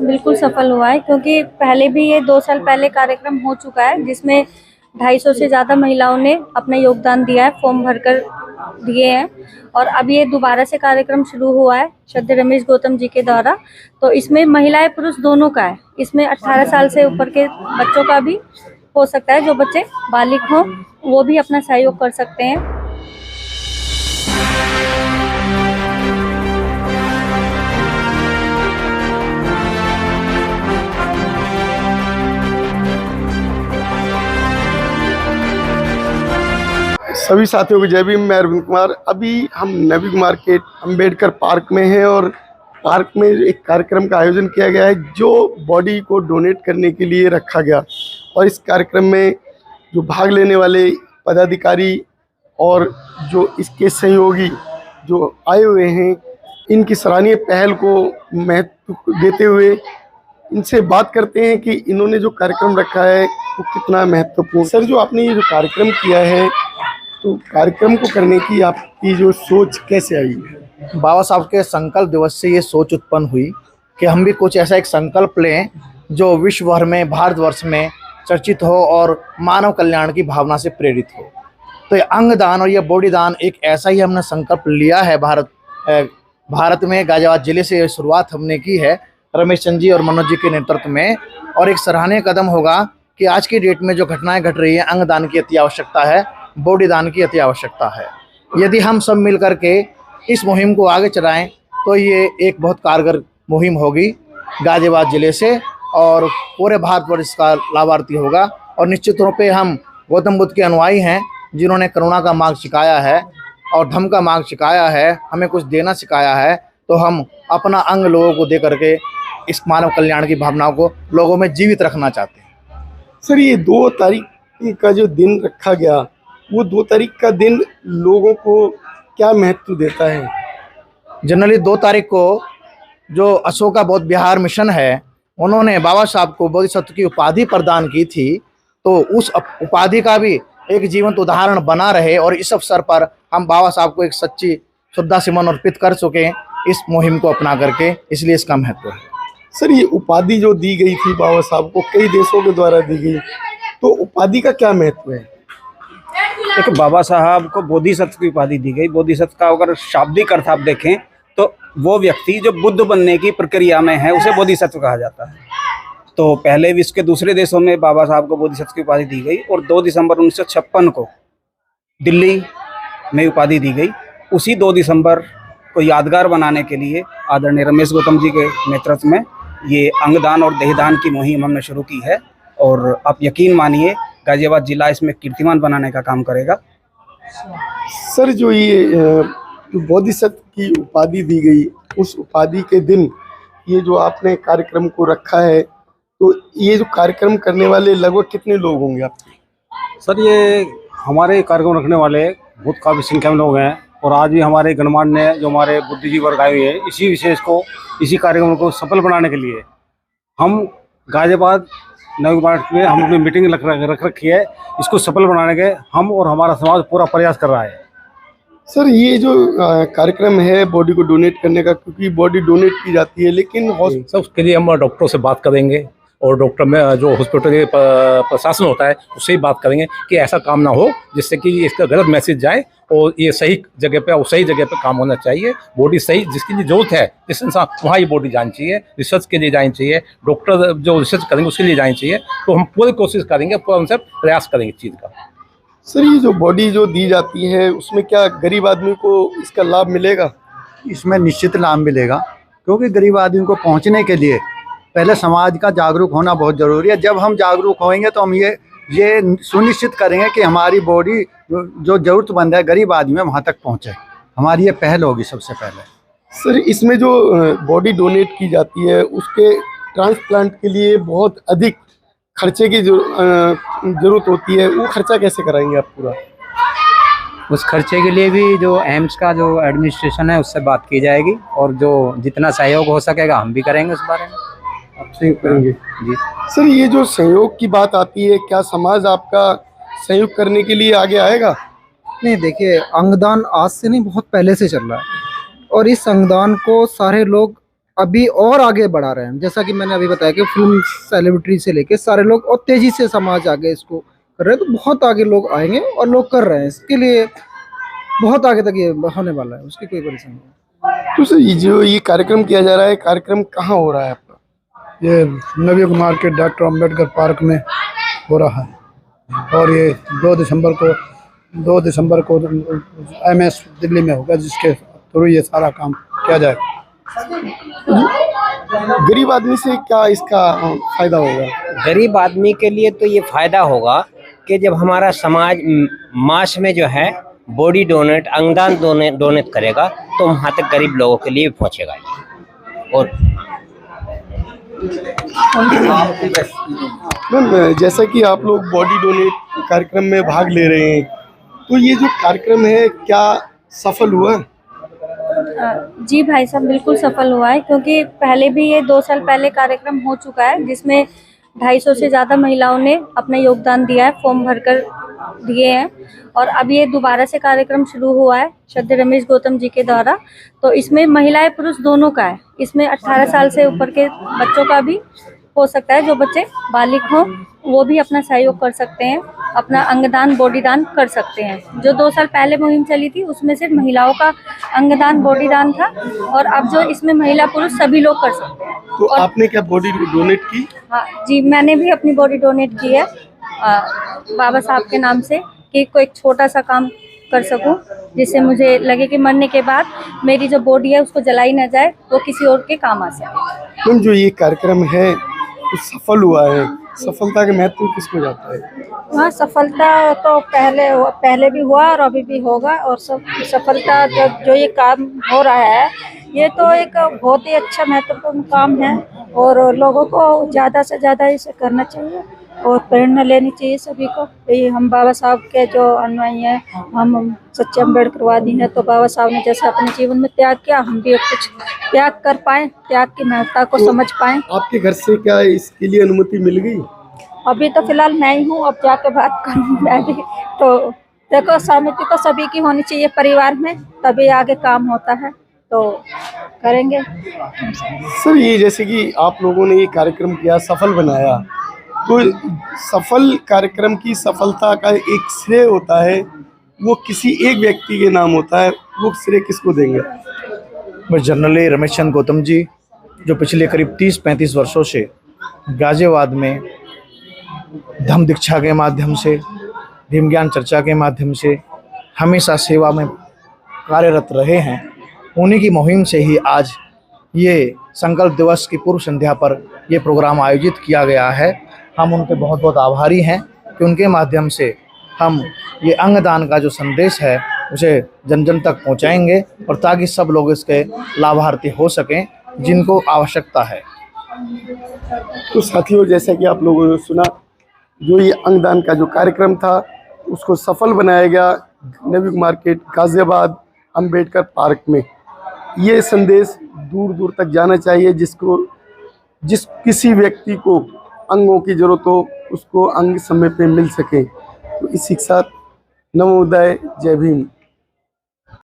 बिल्कुल सफल हुआ है, क्योंकि पहले भी ये 2 साल पहले कार्यक्रम हो चुका है जिसमें 250 से ज़्यादा महिलाओं ने अपना योगदान दिया है, फॉर्म भरकर दिए हैं। और अब ये दोबारा से कार्यक्रम शुरू हुआ है श्रद्धेय रमेश गौतम जी के द्वारा। तो इसमें महिलाएं पुरुष दोनों का है। इसमें 18 साल से ऊपर के बच्चों का भी हो सकता है, जो बच्चे बालिग हों वो भी अपना सहयोग कर सकते हैं। सभी साथियों को जय भीम। मैं अरविंद कुमार। अभी हम नवी मार्केट अंबेडकर पार्क में हैं और पार्क में एक कार्यक्रम का आयोजन किया गया है जो बॉडी को डोनेट करने के लिए रखा गया। और इस कार्यक्रम में जो भाग लेने वाले पदाधिकारी और जो इसके सहयोगी जो आए हुए हैं, इनकी सराहनीय पहल को महत्व देते हुए इनसे बात करते हैं कि इन्होंने जो कार्यक्रम रखा है वो कितना महत्वपूर्ण। सर, जो आपने ये जो कार्यक्रम किया है, तो कार्यक्रम को करने की आपकी जो सोच कैसे आई? बाबा साहब के संकल्प दिवस से ये सोच उत्पन्न हुई कि हम भी कुछ ऐसा एक संकल्प लें जो विश्व भर में, भारतवर्ष में चर्चित हो और मानव कल्याण की भावना से प्रेरित हो। तो ये अंगदान और ये बॉडी दान एक ऐसा ही हमने संकल्प लिया है। भारत में गाजियाबाद जिले से शुरुआत हमने की है रमेश चंद जी और मनोज जी के नेतृत्व में। और एक सराहनीय कदम होगा कि आज की डेट में जो घटनाएं घट रही है, अंगदान की अति आवश्यकता है, बॉडी दान की अति आवश्यकता है। यदि हम सब मिल करके इस मुहिम को आगे चलाएं तो ये एक बहुत कारगर मुहिम होगी गाजियाबाद जिले से, और पूरे भारतवर्ष का लाभार्थी होगा। और निश्चित रूप से हम गौतम बुद्ध के अनुयायी हैं जिन्होंने करुणा का मार्ग सिखाया है और धम्म का मार्ग सिखाया है, हमें कुछ देना सिखाया है। तो हम अपना अंग लोगों को दे करके इस मानव कल्याण की भावनाओं को लोगों में जीवित रखना चाहते हैं। सर, ये 2 तारीख का जो दिन रखा गया, वो 2 तारीख का दिन लोगों को क्या महत्व देता है? जनरली 2 तारीख को जो अशोका बौद्ध विहार मिशन है, उन्होंने बाबा साहब को बोधिसत्व की उपाधि प्रदान की थी। तो उस उपाधि का भी एक जीवंत उदाहरण बना रहे और इस अवसर पर हम बाबा साहब को एक सच्ची श्रद्धा सुमन अर्पित कर चुके इस मुहिम को अपना करके, इसलिए इसका महत्व है। सर, ये उपाधि जो दी गई थी बाबा साहब को, कई देशों के द्वारा दी गई, तो उपाधि का क्या महत्व है? देखो, बाबा साहब को बोधिसत्व की उपाधि दी गई। बोधिसत्व का अगर शाब्दिक अर्थ आप देखें तो वो व्यक्ति जो बुद्ध बनने की प्रक्रिया में है उसे बोधिसत्व कहा जाता है। तो पहले विश्व के दूसरे देशों में बाबा साहब को बोधिसत्व की उपाधि दी गई और 2 दिसंबर 1956 को दिल्ली में उपाधि दी गई। उसी 2 दिसंबर को यादगार बनाने के लिए आदरणीय रमेश गौतम जी के नेतृत्व में ये अंगदान और देहदान की मुहिम हमने शुरू की है। और आप यकीन मानिए, गाजियाबाद जिला इसमें कीर्तिमान बनाने का काम करेगा। सर, जो ये बोधिसत्व की उपाधि दी गई, उस उपाधि के दिन ये जो आपने कार्यक्रम को रखा है, तो ये जो कार्यक्रम करने वाले लगभग कितने लोग होंगे आप? सर, ये हमारे कार्यक्रम रखने वाले बहुत काफ़ी संख्या में लोग हैं और आज भी हमारे गणमान्य जो हमारे बुद्धिजीवी वर्ग आए हुए हैं, इसी कार्यक्रम को सफल बनाने के लिए हम गाजियाबाद नवी मार्केट में हम अपनी मीटिंग रख रखी है। इसको सफल बनाने के हम और हमारा समाज पूरा प्रयास कर रहा है। सर, ये जो कार्यक्रम है बॉडी को डोनेट करने का, क्योंकि बॉडी डोनेट की जाती है, लेकिन सब उसके लिए हम डॉक्टरों से बात करेंगे और डॉक्टर में जो हॉस्पिटल के प्रशासन होता है उससे ही बात करेंगे कि ऐसा काम ना हो जिससे कि इसका गलत मैसेज जाए और ये सही जगह पे और सही जगह पे काम होना चाहिए। बॉडी सही जिसकी लिए जरूरत है, जिस इंसान वहाँ ये बॉडी जानी चाहिए, रिसर्च के लिए जानी चाहिए, डॉक्टर जो रिसर्च करेंगे उसके लिए जानी चाहिए। तो हम पूरी कोशिश करेंगे, पूरा उनसे प्रयास करेंगे इस चीज़ का। सर, ये जो बॉडी जो दी जाती है उसमें क्या गरीब आदमी को इसका लाभ मिलेगा? इसमें निश्चित लाभ मिलेगा, क्योंकि गरीब आदमी को पहुंचने के लिए पहले समाज का जागरूक होना बहुत ज़रूरी है। जब हम जागरूक होंगे तो हम ये सुनिश्चित करेंगे कि हमारी बॉडी जो ज़रूरतमंद है, गरीब आदमी है, वहाँ तक पहुँचे। हमारी ये पहल होगी सबसे पहले। सर, इसमें जो बॉडी डोनेट की जाती है उसके ट्रांसप्लांट के लिए बहुत अधिक खर्चे की जरूरत होती है, वो खर्चा कैसे कराएंगे आप पूरा? उस खर्चे के लिए भी जो एम्स का जो एडमिनिस्ट्रेशन है उससे बात की जाएगी और जो जितना सहयोग हो सकेगा हम भी करेंगे उस बारे में। आप सहयोग करेंगे जी। सर, ये जो सहयोग की बात आती है, क्या समाज आपका सहयोग करने के लिए आगे आएगा? नहीं, देखिए, अंगदान आज से नहीं बहुत पहले से चल रहा है और इस अंगदान को सारे लोग अभी और आगे बढ़ा रहे हैं। जैसा कि मैंने अभी बताया कि फिल्म सेलिब्रिटी से लेके सारे लोग और तेजी से समाज आगे इसको कर रहे हैं, तो बहुत आगे लोग आएंगे और लोग कर रहे हैं इसके लिए, बहुत आगे तक ये होने वाला है, उसकी कोई परेशानी नहीं। तो सर ये जो ये कार्यक्रम किया जा रहा है, कार्यक्रम कहाँ हो रहा है आपका? ये नवी कुमार के डॉक्टर अंबेडकर पार्क में हो रहा है और ये 2 दिसंबर को MS दिल्ली में होगा, जिसके थ्रू ये सारा काम किया जाएगा। गरीब आदमी से क्या इसका फायदा होगा? गरीब आदमी के लिए तो ये फायदा होगा कि जब हमारा समाज मास में जो है बॉडी डोनेट, अंगदान डोनेट करेगा तो वहाँ तक गरीब लोगों के लिए भी पहुँचेगा। और मैम, जैसा कि आप लोग बॉडी डोनेट कार्यक्रम में भाग ले रहे हैं, तो ये जो कार्यक्रम है क्या सफल हुआ? जी भाई साहब, बिल्कुल सफल हुआ है, क्योंकि पहले भी ये 2 साल पहले कार्यक्रम हो चुका है जिसमें 250 से ज़्यादा महिलाओं ने अपना योगदान दिया है, फॉर्म भरकर दिए हैं। और अब ये दोबारा से कार्यक्रम शुरू हुआ है श्रद्धेय रमेश गौतम जी के द्वारा। तो इसमें महिलाएं पुरुष दोनों का है। इसमें 18 साल से ऊपर के बच्चों का भी हो सकता है, जो बच्चे बालिग हों वो भी अपना सहयोग कर सकते हैं, अपना अंगदान बॉडी दान कर सकते हैं। जो 2 साल पहले मुहिम चली थी उसमें सिर्फ महिलाओं का अंगदान बॉडी दान था, और अब जो इसमें महिला पुरुष सभी लोग कर सकते हैं। तो आपने क्या बॉडी डोनेट की? हाँ जी, मैंने भी अपनी बॉडी डोनेट की है बाबा साहब के नाम से, कि कोई एक छोटा सा काम कर सकूं, जिससे मुझे लगे कि मरने के बाद मेरी जो बॉडी है उसको जलाई ना जाए, वो किसी और के काम आ सके। मैम, जो ये कार्यक्रम है तो सफल हुआ है, सफलता का महत्व किसको जाता है? हाँ, सफलता तो पहले भी हुआ और अभी भी होगा। और सब सफलता जो ये काम हो रहा है, ये तो एक बहुत ही अच्छा महत्वपूर्ण काम है और लोगों को ज़्यादा से ज़्यादा इसे करना चाहिए और प्रेरणा लेनी चाहिए सभी को। ये हम बाबा साहब के जो अनुयायी हैं, हम सच्चे अम्बेडकरवादी हैं, तो बाबा साहब ने जैसे अपने जीवन में त्याग किया, हम भी कुछ त्याग कर पाएँ, त्याग की महत्ता को समझ पाएँ। आपके घर से क्या इसके लिए अनुमति मिल गई? अभी तो फिलहाल मैं ही हूँ, अब जाके बात करूँ मैं भी। तो देखो, सहमति तो सभी की होनी चाहिए परिवार में, तभी आगे काम होता है, तो करेंगे। सर, ये जैसे कि आप लोगों ने ये कार्यक्रम किया, सफल बनाया, तो सफल कार्यक्रम की सफलता का एक श्रेय होता है, वो किसी एक व्यक्ति के नाम होता है, वो श्रेय किसको देंगे? बस जनरली रमेश चंद्र गौतम जी, जो पिछले करीब 30-35 वर्षों से गाजियाबाद में धम्म दीक्षा के माध्यम से, धम्म ज्ञान चर्चा के माध्यम से हमेशा सेवा में कार्यरत रहे हैं। उन्हीं की मुहिम से ही आज ये संकल्प दिवस की पूर्व संध्या पर ये प्रोग्राम आयोजित किया गया है। हम उनके बहुत बहुत आभारी हैं कि उनके माध्यम से हम ये अंगदान का जो संदेश है उसे जन जन तक पहुंचाएंगे, और ताकि सब लोग इसके लाभार्थी हो सकें जिनको आवश्यकता है। तो साथियों, जैसा कि आप लोगों ने सुना, जो ये अंगदान का जो कार्यक्रम था उसको सफल बनाया गया नवी मार्केट गाजियाबाद अंबेडकर पार्क में। ये संदेश दूर दूर तक जाना चाहिए, जिस किसी व्यक्ति को अंगों की ज़रूरत हो उसको अंग समय पे मिल सके। तो इसी के साथ नमोदय, जय भीम।